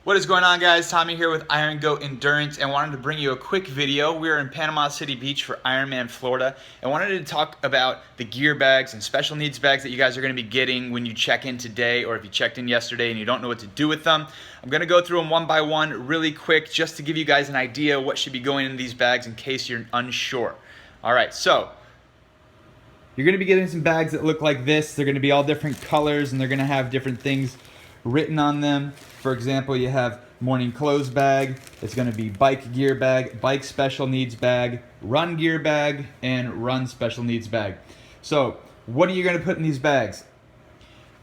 What is going on, guys? Tommy here with Iron Goat Endurance, and wanted to bring you a quick video. We're in Panama City Beach for Ironman, Florida, and wanted to talk about the gear bags and special needs bags that you guys are going to be getting when you check in today, or if you checked in yesterday and you don't know what to do with them. I'm going to go through them one by one really quick just to give you guys an idea what should be going in these bags in case you're unsure. All right, so you're going to be getting some bags that look like this. They're going to be all different colors, and they're going to have different things written on them. For example, you have morning clothes bag, it's going to be bike gear bag, bike special needs bag, run gear bag, and run special needs bag. So what are you going to put in these bags?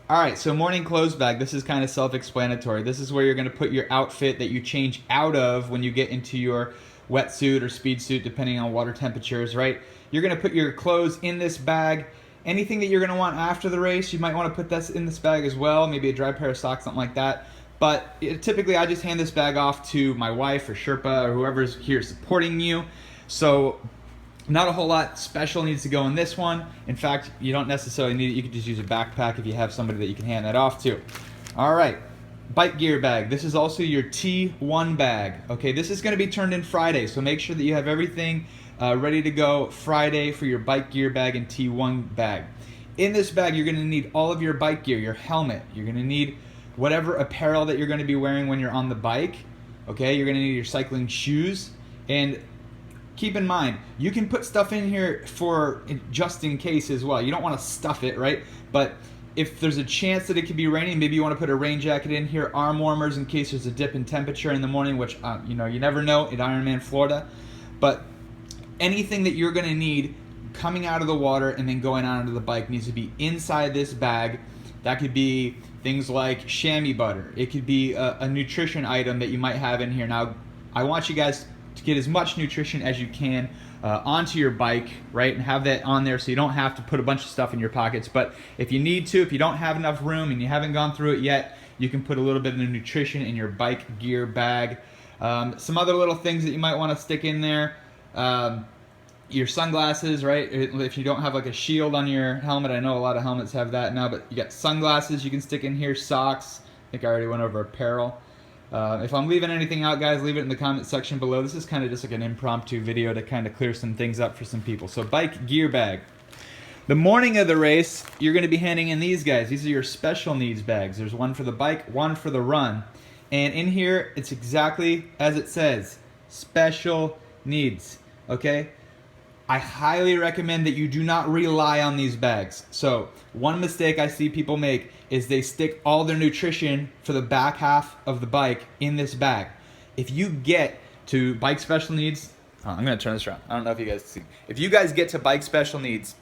Alright, so morning clothes bag, this is kind of self-explanatory. This is where you're going to put your outfit that you change out of when you get into your wetsuit or speed suit, depending on water temperatures, right? You're going to put your clothes in this bag. Anything that you're going to want after the race, you might want to put this in this bag as well, maybe a dry pair of socks, something like that. But typically I just hand this bag off to my wife or Sherpa or whoever's here supporting you. So not a whole lot special needs to go in this one. In fact, you don't necessarily need it. You can just use a backpack if you have somebody that you can hand that off to. All right, bike gear bag. This is also your T1 bag. Okay, this is going to be turned in Friday, so make sure that you have everything ready to go Friday for your bike gear bag and T1 bag. In this bag, you're going to need all of your bike gear, your helmet. You're going to need whatever apparel that you're going to be wearing when you're on the bike. Okay, you're going to need your cycling shoes. And keep in mind, you can put stuff in here for just in case as well. You don't want to stuff it, right? But if there's a chance that it could be raining, maybe you want to put a rain jacket in here, arm warmers in case there's a dip in temperature in the morning, which you never know at Ironman, Florida. But anything that you're going to need coming out of the water and then going onto the bike needs to be inside this bag. That could be things like chamois butter. It could be a nutrition item that you might have in here. Now, I want you guys to get as much nutrition as you can onto your bike, right, and have that on there so you don't have to put a bunch of stuff in your pockets. But if you need to, if you don't have enough room and you haven't gone through it yet, you can put a little bit of nutrition in your bike gear bag. Some other little things that you might want to stick in there. Your sunglasses, right? If you don't have like a shield on your helmet, I know a lot of helmets have that now, but you got sunglasses you can stick in here, socks. I think I already went over apparel. If I'm leaving anything out, guys, leave it in the comment section below. This is kind of just like an impromptu video to kind of clear some things up for some people. So bike gear bag. The morning of the race, you're going to be handing in these guys. These are your special needs bags. There's one for the bike, one for the run. And in here, it's exactly as it says, special needs, okay? I highly recommend that you do not rely on these bags. So one mistake I see people make is they stick all their nutrition for the back half of the bike in this bag. If you get to bike special needs, I'm going to turn this around. I don't know if you guys see. If you guys get to bike special needs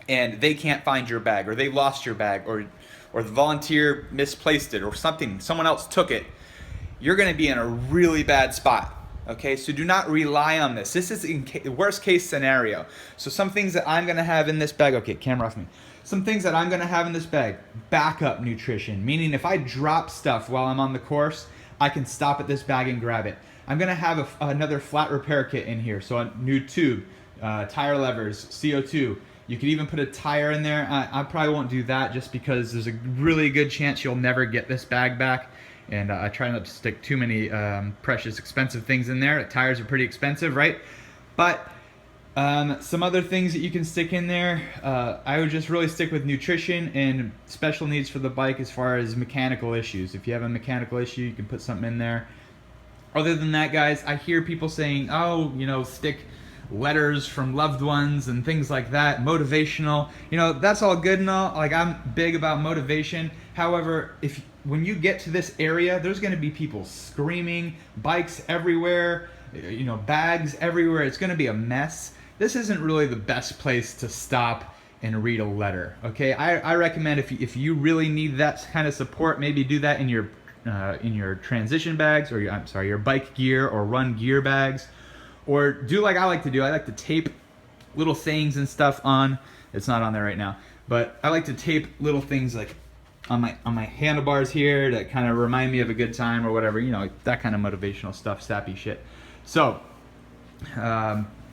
and they can't find your bag, or they lost your bag, or the volunteer misplaced it, or something, someone else took it, you're going to be in a really bad spot. Okay, so do not rely on this. This is in worst case scenario. So some things that I'm going to have in this bag, okay, camera off me. Some things that I'm going to have in this bag, backup nutrition, meaning if I drop stuff while I'm on the course, I can stop at this bag and grab it. I'm going to have another flat repair kit in here, so a new tube, tire levers, CO2. You could even put a tire in there. I probably won't do that just because there's a really good chance you'll never get this bag back. And I try not to stick too many precious, expensive things in there. Tires are pretty expensive, right? But some other things that you can stick in there, I would just really stick with nutrition and special needs for the bike as far as mechanical issues. If you have a mechanical issue, you can put something in there. Other than that, guys, I hear people saying, oh, stick letters from loved ones and things like that, motivational. That's all good and all. Like, I'm big about motivation. However, when you get to this area, there's going to be people screaming, bikes everywhere, bags everywhere. It's going to be a mess. This isn't really the best place to stop and read a letter. Okay, I recommend if you really need that kind of support, maybe do that in your transition bags, or your bike gear or run gear bags. Or do like I like to do. I like to tape little sayings and stuff on. It's not on there right now, but I like to tape little things like on my handlebars here to kind of remind me of a good time or whatever. That kind of motivational stuff, sappy shit. So,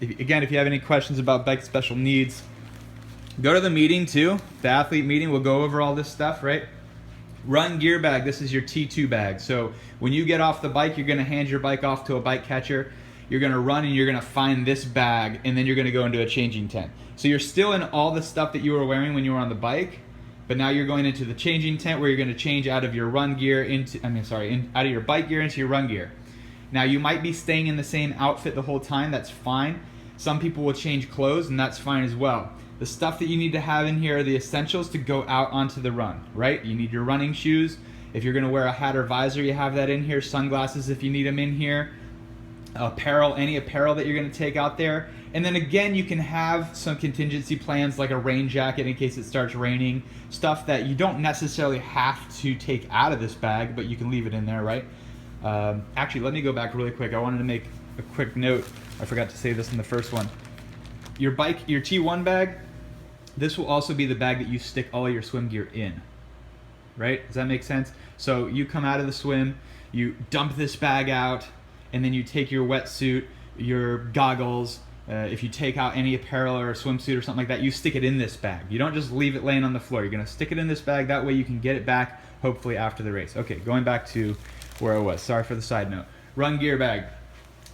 if you have any questions about bike special needs, go to the meeting too. The athlete meeting. We'll go over all this stuff, right? Run gear bag, this is your T2 bag. So when you get off the bike, you're gonna hand your bike off to a bike catcher. You're gonna run and you're gonna find this bag, and then you're gonna go into a changing tent. So you're still in all the stuff that you were wearing when you were on the bike, but now you're going into the changing tent where you're gonna change out of your run gear into, out of your bike gear into your run gear. Now you might be staying in the same outfit the whole time, that's fine. Some people will change clothes, and that's fine as well. The stuff that you need to have in here are the essentials to go out onto the run, right? You need your running shoes. If you're gonna wear a hat or visor, you have that in here. Sunglasses if you need them in here. Apparel, any apparel that you're gonna take out there. And then again, you can have some contingency plans like a rain jacket in case it starts raining. Stuff that you don't necessarily have to take out of this bag, but you can leave it in there, right? Actually, let me go back really quick. I wanted to make a quick note. I forgot to say this in the first one. Your T1 bag, this will also be the bag that you stick all your swim gear in, right? Does that make sense? So you come out of the swim, you dump this bag out, and then you take your wetsuit, your goggles, if you take out any apparel or a swimsuit or something like that, you stick it in this bag. You don't just leave it laying on the floor. You're gonna stick it in this bag, that way you can get it back, hopefully after the race. Okay, going back to where I was, sorry for the side note. Run gear bag.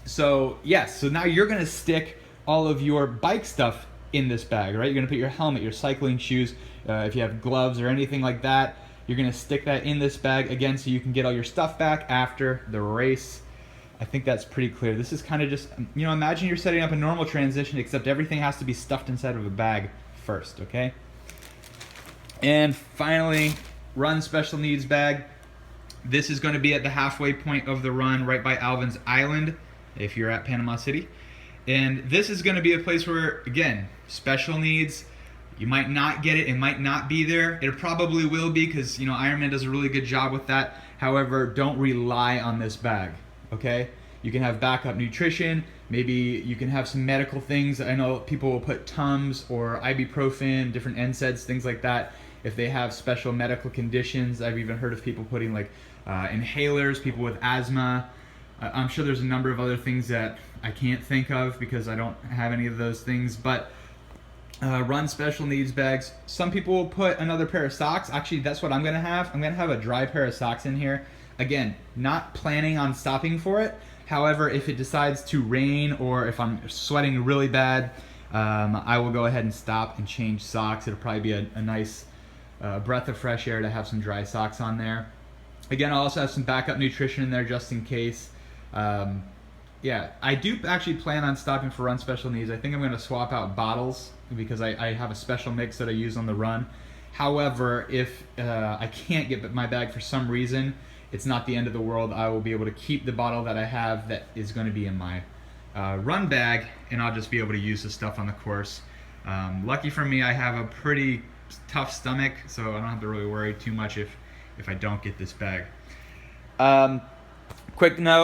So yes, so now you're gonna stick all of your bike stuff in this bag, right? You're gonna put your helmet, your cycling shoes, if you have gloves or anything like that, you're gonna stick that in this bag again so you can get all your stuff back after the race. I think that's pretty clear. This is kind of just, you know, imagine you're setting up a normal transition except everything has to be stuffed inside of a bag first, okay? And finally, run special needs bag. This is gonna be at the halfway point of the run right by Alvin's Island if you're at Panama City. And this is gonna be a place where, again, special needs, you might not get it, it might not be there. It probably will be because, you know, Ironman does a really good job with that. However, don't rely on this bag, okay? You can have backup nutrition, maybe you can have some medical things. I know people will put Tums or ibuprofen, different NSAIDs, things like that, if they have special medical conditions. I've even heard of people putting like inhalers, people with asthma. I'm sure there's a number of other things that I can't think of because I don't have any of those things, but run special needs bags. Some people will put another pair of socks. Actually, that's what I'm gonna have. I'm gonna have a dry pair of socks in here. Again, not planning on stopping for it. However, if it decides to rain or if I'm sweating really bad, I will go ahead and stop and change socks. It'll probably be a nice breath of fresh air to have some dry socks on there. Again, I'll also have some backup nutrition in there just in case. Yeah, I do actually plan on stopping for run special needs. I think I'm gonna swap out bottles because I have a special mix that I use on the run. However, if I can't get my bag for some reason, it's not the end of the world. I will be able to keep the bottle that I have that is gonna be in my run bag, and I'll just be able to use the stuff on the course. Lucky for me, I have a pretty tough stomach, so I don't have to really worry too much if I don't get this bag. Quick note.